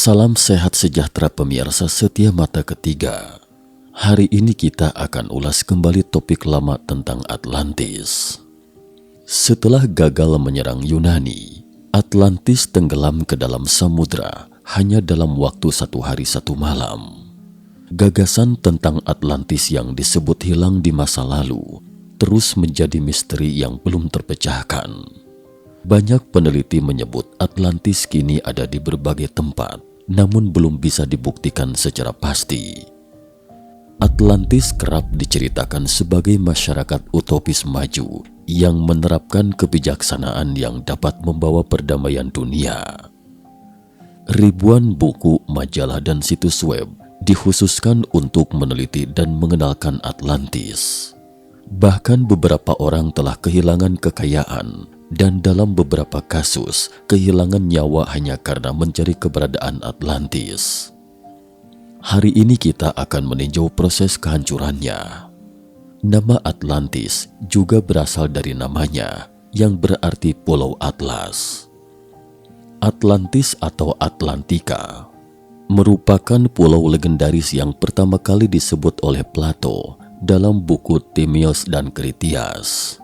Salam sehat sejahtera pemirsa setia mata ketiga. Hari ini kita akan ulas kembali topik lama tentang Atlantis. Setelah gagal menyerang Yunani, Atlantis tenggelam ke dalam samudra hanya dalam waktu 1 hari 1 malam. Gagasan tentang Atlantis yang disebut hilang di masa lalu terus menjadi misteri yang belum terpecahkan. Banyak peneliti menyebut Atlantis kini ada di berbagai tempat, namun belum bisa dibuktikan secara pasti. Atlantis kerap diceritakan sebagai masyarakat utopis maju yang menerapkan kebijaksanaan yang dapat membawa perdamaian dunia. Ribuan buku, majalah, dan situs web dikhususkan untuk meneliti dan mengenalkan Atlantis. Bahkan beberapa orang telah kehilangan kekayaan dan dalam beberapa kasus kehilangan nyawa hanya karena mencari keberadaan Atlantis. Hari ini kita akan meninjau proses kehancurannya. Nama Atlantis juga berasal dari namanya yang berarti Pulau Atlas. Atlantis atau Atlantika merupakan pulau legendaris yang pertama kali disebut oleh Plato dalam buku Timaeus dan Critias.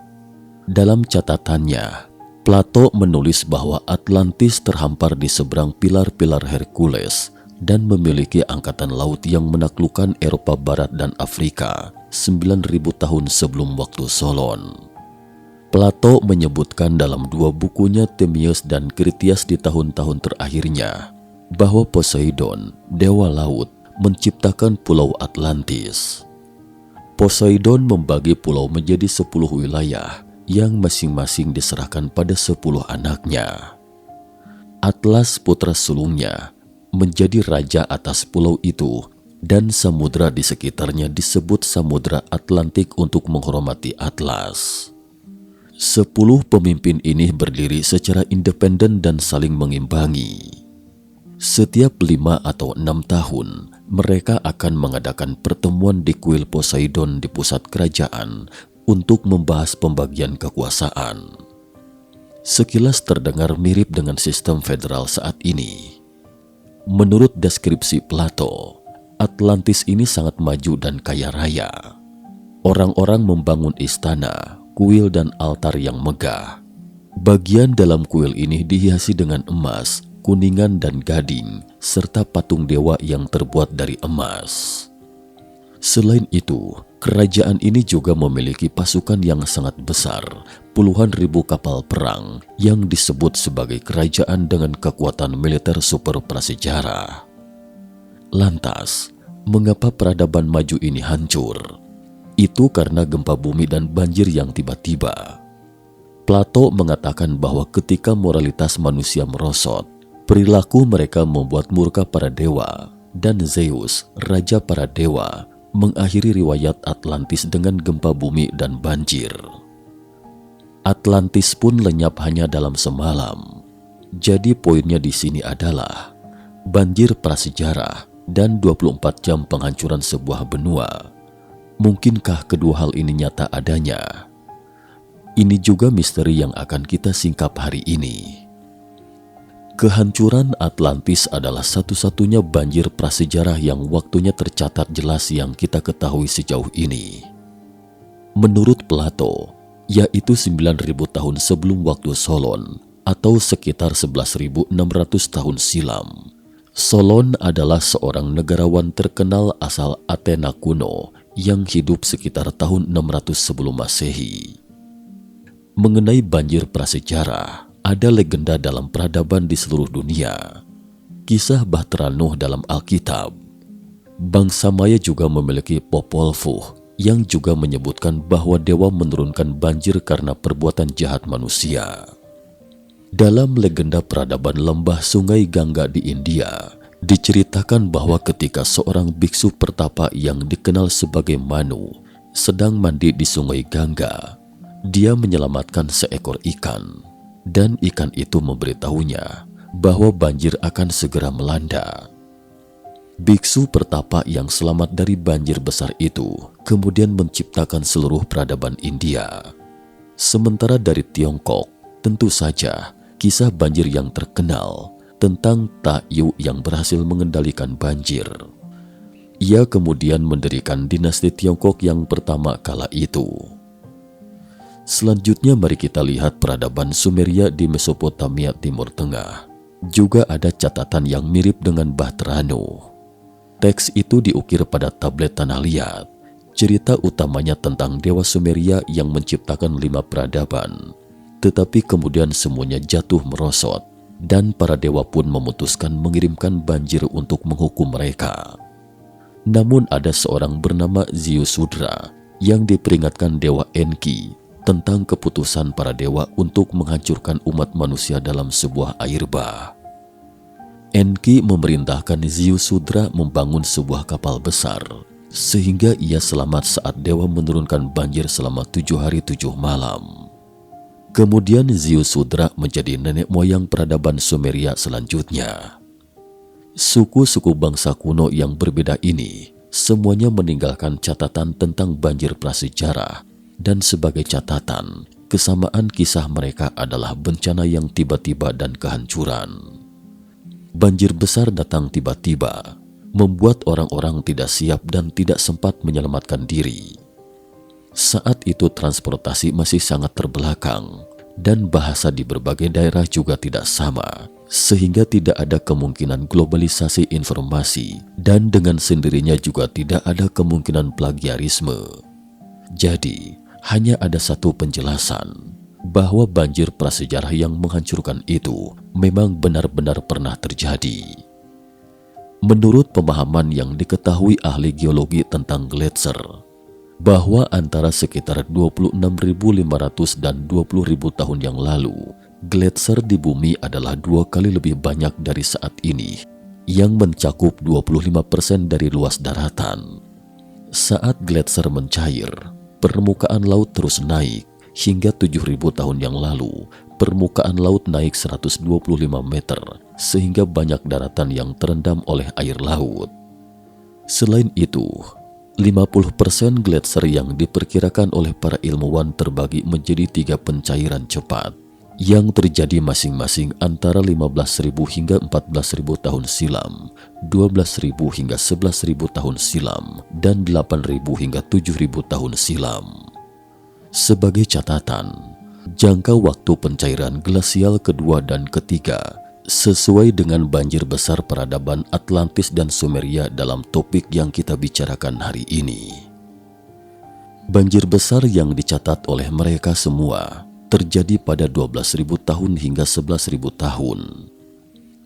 Dalam catatannya, Plato menulis bahwa Atlantis terhampar di seberang pilar-pilar Hercules dan memiliki angkatan laut yang menaklukkan Eropa Barat dan Afrika 9.000 tahun sebelum waktu Solon. Plato menyebutkan dalam 2 bukunya Timaeus dan Critias di tahun-tahun terakhirnya bahwa Poseidon, dewa laut, menciptakan pulau Atlantis. Poseidon membagi pulau menjadi 10 wilayah yang masing-masing diserahkan pada 10 anaknya. Atlas putra sulungnya menjadi raja atas pulau itu dan samudra di sekitarnya disebut Samudra Atlantik untuk menghormati Atlas. 10 pemimpin ini berdiri secara independen dan saling mengimbangi. Setiap 5 atau 6 tahun, mereka akan mengadakan pertemuan di kuil Poseidon di pusat kerajaan untuk membahas pembagian kekuasaan. Sekilas terdengar mirip dengan sistem federal saat ini. Menurut deskripsi Plato, Atlantis ini sangat maju dan kaya raya. Orang-orang membangun istana, kuil, dan altar yang megah. Bagian dalam kuil ini dihiasi dengan emas, kuningan, dan gading, serta patung dewa yang terbuat dari emas. Selain itu, kerajaan ini juga memiliki pasukan yang sangat besar, puluhan ribu kapal perang yang disebut sebagai kerajaan dengan kekuatan militer super prasejarah. Lantas, mengapa peradaban maju ini hancur? Itu karena gempa bumi dan banjir yang tiba-tiba. Plato mengatakan bahwa ketika moralitas manusia merosot, perilaku mereka membuat murka para dewa, dan Zeus, raja para dewa, mengakhiri riwayat Atlantis dengan gempa bumi dan banjir. Atlantis pun lenyap hanya dalam semalam. Jadi poinnya di sini adalah banjir prasejarah dan 24 jam penghancuran sebuah benua. Mungkinkah kedua hal ini nyata adanya? Ini juga misteri yang akan kita singkap hari ini. Kehancuran Atlantis adalah satu-satunya banjir prasejarah yang waktunya tercatat jelas yang kita ketahui sejauh ini. Menurut Plato, yaitu 9.000 tahun sebelum waktu Solon atau sekitar 11.600 tahun silam. Solon adalah seorang negarawan terkenal asal Athena kuno yang hidup sekitar tahun 600 sebelum Masehi. Mengenai banjir prasejarah, ada legenda dalam peradaban di seluruh dunia. Kisah Bahtera Nuh dalam Alkitab. Bangsa Maya juga memiliki Popol Vuh yang juga menyebutkan bahwa dewa menurunkan banjir karena perbuatan jahat manusia. Dalam legenda peradaban lembah Sungai Gangga di India, diceritakan bahwa ketika seorang biksu pertapa yang dikenal sebagai Manu sedang mandi di Sungai Gangga, dia menyelamatkan seekor ikan. Dan ikan itu memberitahunya bahwa banjir akan segera melanda. Biksu pertapa yang selamat dari banjir besar itu kemudian menciptakan seluruh peradaban India. Sementara dari Tiongkok, tentu saja kisah banjir yang terkenal tentang Takyu yang berhasil mengendalikan banjir. Ia kemudian mendirikan dinasti Tiongkok yang pertama kala itu. Selanjutnya mari kita lihat peradaban Sumeria di Mesopotamia Timur Tengah. Juga ada catatan yang mirip dengan Bahterano. Teks itu diukir pada tablet tanah liat. Cerita utamanya tentang Dewa Sumeria yang menciptakan 5 peradaban. Tetapi kemudian semuanya jatuh merosot dan para dewa pun memutuskan mengirimkan banjir untuk menghukum mereka. Namun ada seorang bernama Ziusudra yang diperingatkan Dewa Enki tentang keputusan para dewa untuk menghancurkan umat manusia dalam sebuah air bah. Enki memerintahkan Ziusudra membangun sebuah kapal besar sehingga ia selamat saat dewa menurunkan banjir selama 7 hari 7 malam. Kemudian Ziusudra menjadi nenek moyang peradaban Sumeria selanjutnya. Suku-suku bangsa kuno yang berbeda ini semuanya meninggalkan catatan tentang banjir prasejarah. Dan sebagai catatan, kesamaan kisah mereka adalah bencana yang tiba-tiba dan kehancuran. Banjir besar datang tiba-tiba, membuat orang-orang tidak siap dan tidak sempat menyelamatkan diri. Saat itu transportasi masih sangat terbelakang, dan bahasa di berbagai daerah juga tidak sama, sehingga tidak ada kemungkinan globalisasi informasi, dan dengan sendirinya juga tidak ada kemungkinan plagiarisme. Jadi, hanya ada satu penjelasan, bahwa banjir prasejarah yang menghancurkan itu memang benar-benar pernah terjadi. Menurut pemahaman yang diketahui ahli geologi tentang gletser, bahwa antara sekitar 26.500 dan 20.000 tahun yang lalu, gletser di bumi adalah 2 kali lebih banyak dari saat ini, yang mencakup 25% dari luas daratan. Saat gletser mencair, permukaan laut terus naik hingga 7.000 tahun yang lalu. Permukaan laut naik 125 meter sehingga banyak daratan yang terendam oleh air laut. Selain itu, 50% gletser yang diperkirakan oleh para ilmuwan terbagi menjadi 3 pencairan cepat yang terjadi masing-masing antara 15.000 hingga 14.000 tahun silam, 12.000 hingga 11.000 tahun silam, dan 8.000 hingga 7.000 tahun silam. Sebagai catatan, jangka waktu pencairan glasial kedua dan ketiga sesuai dengan banjir besar peradaban Atlantis dan Sumeria dalam topik yang kita bicarakan hari ini. Banjir besar yang dicatat oleh mereka semua terjadi pada 12.000 tahun hingga 11.000 tahun.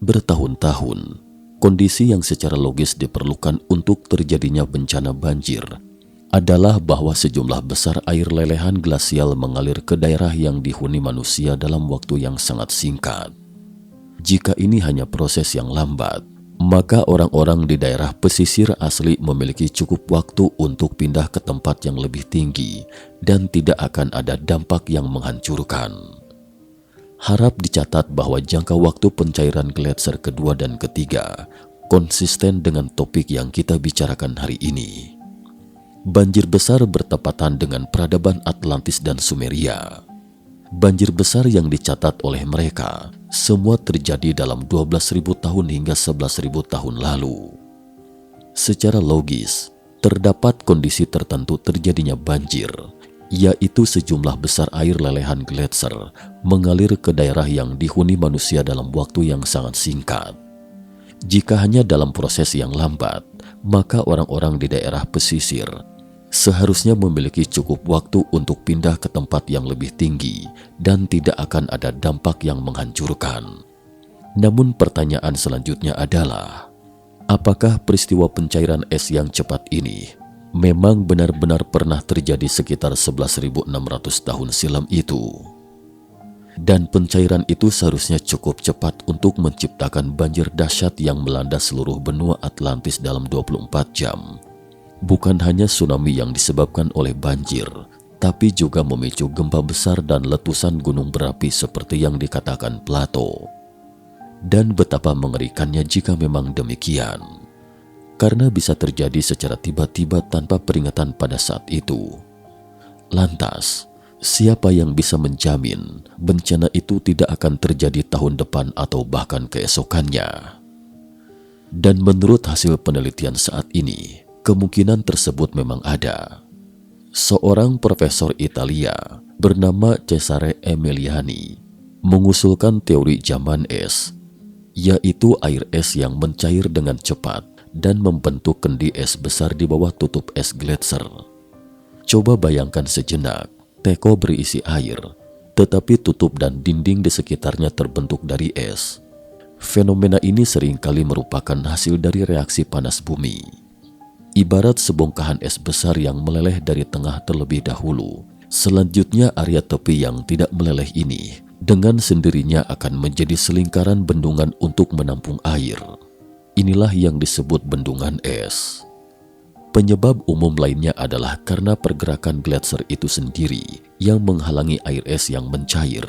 Bertahun-tahun, kondisi yang secara logis diperlukan untuk terjadinya bencana banjir adalah bahwa sejumlah besar air lelehan glasial mengalir ke daerah yang dihuni manusia dalam waktu yang sangat singkat. Jika ini hanya proses yang lambat, maka orang-orang di daerah pesisir asli memiliki cukup waktu untuk pindah ke tempat yang lebih tinggi dan tidak akan ada dampak yang menghancurkan. Harap dicatat bahwa jangka waktu pencairan gletser kedua dan ketiga konsisten dengan topik yang kita bicarakan hari ini. Banjir besar bertepatan dengan peradaban Atlantis dan Sumeria. Banjir besar yang dicatat oleh mereka semua terjadi dalam 12.000 tahun hingga 11.000 tahun lalu. Secara logis, terdapat kondisi tertentu terjadinya banjir, yaitu sejumlah besar air lelehan gletser mengalir ke daerah yang dihuni manusia dalam waktu yang sangat singkat. Jika hanya dalam proses yang lambat, maka orang-orang di daerah pesisir seharusnya memiliki cukup waktu untuk pindah ke tempat yang lebih tinggi dan tidak akan ada dampak yang menghancurkan. Namun pertanyaan selanjutnya adalah, apakah peristiwa pencairan es yang cepat ini memang benar-benar pernah terjadi sekitar 11.600 tahun silam itu? Dan pencairan itu seharusnya cukup cepat untuk menciptakan banjir dahsyat yang melanda seluruh benua Atlantis dalam 24 jam. Bukan hanya tsunami yang disebabkan oleh banjir, tapi juga memicu gempa besar dan letusan gunung berapi seperti yang dikatakan Plato. Dan betapa mengerikannya jika memang demikian, karena bisa terjadi secara tiba-tiba tanpa peringatan pada saat itu. Lantas, Siapa yang bisa menjamin bencana itu tidak akan terjadi tahun depan atau bahkan keesokannya? Dan menurut hasil penelitian saat ini, kemungkinan tersebut memang ada. Seorang profesor Italia bernama Cesare Emiliani mengusulkan teori zaman es, yaitu air es yang mencair dengan cepat dan membentuk kendi es besar di bawah tutup es gletser. Coba bayangkan sejenak, teko berisi air, tetapi tutup dan dinding di sekitarnya terbentuk dari es. Fenomena ini seringkali merupakan hasil dari reaksi panas bumi. Ibarat sebongkahan es besar yang meleleh dari tengah terlebih dahulu. Selanjutnya area tepi yang tidak meleleh ini dengan sendirinya akan menjadi selingkaran bendungan untuk menampung air. Inilah yang disebut bendungan es. Penyebab umum lainnya adalah karena pergerakan gletser itu sendiri yang menghalangi air es yang mencair.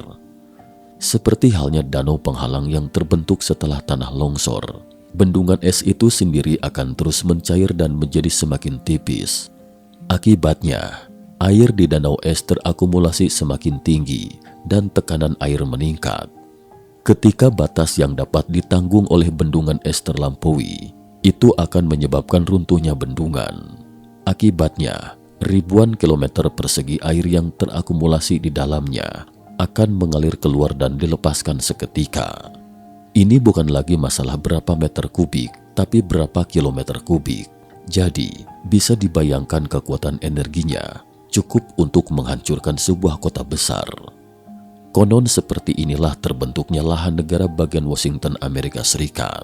Seperti halnya danau penghalang yang terbentuk setelah tanah longsor, bendungan es itu sendiri akan terus mencair dan menjadi semakin tipis. Akibatnya, air di danau es terakumulasi semakin tinggi dan tekanan air meningkat. Ketika batas yang dapat ditanggung oleh bendungan es terlampaui, itu akan menyebabkan runtuhnya bendungan. Akibatnya, ribuan kilometer persegi air yang terakumulasi di dalamnya akan mengalir keluar dan dilepaskan seketika. Ini bukan lagi masalah berapa meter kubik, tapi berapa kilometer kubik. Jadi, bisa dibayangkan kekuatan energinya cukup untuk menghancurkan sebuah kota besar. Konon seperti inilah terbentuknya lahan negara bagian Washington, Amerika Serikat.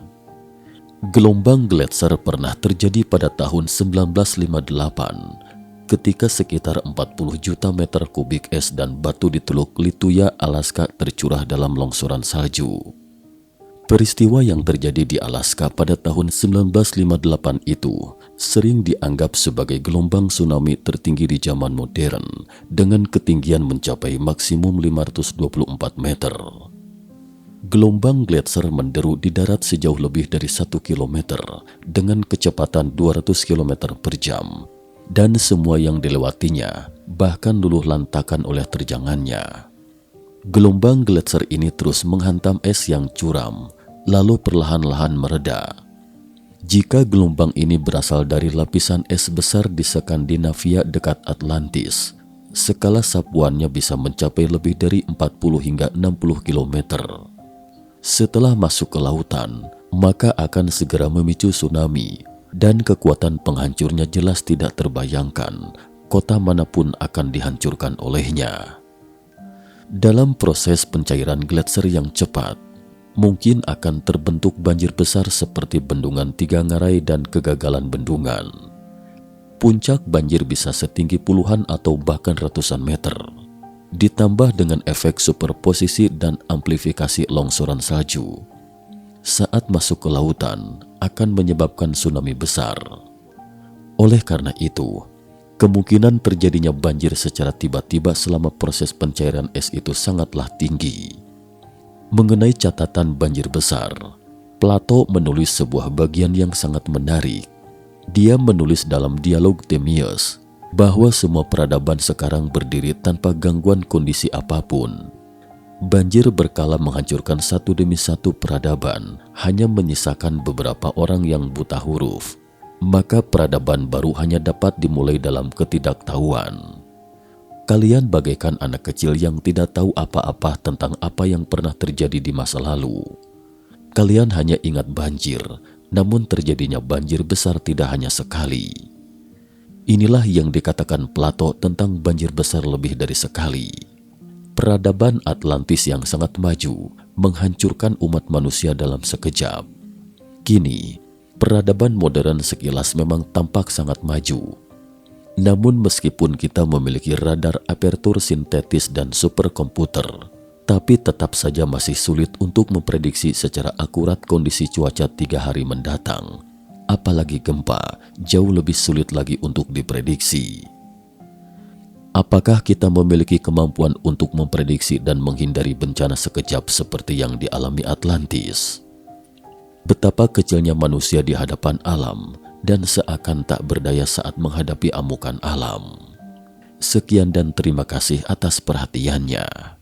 Gelombang gletser pernah terjadi pada tahun 1958 ketika sekitar 40 juta meter kubik es dan batu di Teluk Lituya, Alaska tercurah dalam longsoran salju. Peristiwa yang terjadi di Alaska pada tahun 1958 itu sering dianggap sebagai gelombang tsunami tertinggi di zaman modern dengan ketinggian mencapai maksimum 524 meter. Gelombang gletser menderu di darat sejauh lebih dari 1 km dengan kecepatan 200 km per jam dan semua yang dilewatinya bahkan luluh lantakan oleh terjangannya. Gelombang gletser ini terus menghantam es yang curam lalu perlahan-lahan mereda. Jika gelombang ini berasal dari lapisan es besar di Skandinavia dekat Atlantis, skala sapuannya bisa mencapai lebih dari 40 hingga 60 km. Setelah masuk ke lautan, maka akan segera memicu tsunami dan kekuatan penghancurnya jelas tidak terbayangkan. Kota manapun akan dihancurkan olehnya. Dalam proses pencairan gletser yang cepat, mungkin akan terbentuk banjir besar seperti bendungan Tiga Ngarai dan kegagalan bendungan. Puncak banjir bisa setinggi puluhan atau bahkan ratusan meter. Ditambah dengan efek superposisi dan amplifikasi longsoran salju, saat masuk ke lautan akan menyebabkan tsunami besar. Oleh karena itu, kemungkinan terjadinya banjir secara tiba-tiba selama proses pencairan es itu sangatlah tinggi. Mengenai catatan banjir besar, Plato menulis sebuah bagian yang sangat menarik. Dia menulis dalam dialog Timaeus bahwa semua peradaban sekarang berdiri tanpa gangguan kondisi apapun. Banjir berkala menghancurkan satu demi satu peradaban, hanya menyisakan beberapa orang yang buta huruf. Maka peradaban baru hanya dapat dimulai dalam ketidaktahuan. Kalian bagaikan anak kecil yang tidak tahu apa-apa tentang apa yang pernah terjadi di masa lalu. Kalian hanya ingat banjir, namun terjadinya banjir besar tidak hanya sekali. Inilah yang dikatakan Plato tentang banjir besar lebih dari sekali. Peradaban Atlantis yang sangat maju menghancurkan umat manusia dalam sekejap. Kini, peradaban modern sekilas memang tampak sangat maju. Namun meskipun kita memiliki radar apertur sintetis dan superkomputer, tapi tetap saja masih sulit untuk memprediksi secara akurat kondisi cuaca 3 hari mendatang. Apalagi gempa, jauh lebih sulit lagi untuk diprediksi. Apakah kita memiliki kemampuan untuk memprediksi dan menghindari bencana sekejap seperti yang dialami Atlantis? Betapa kecilnya manusia di hadapan alam dan seakan tak berdaya saat menghadapi amukan alam. Sekian dan terima kasih atas perhatiannya.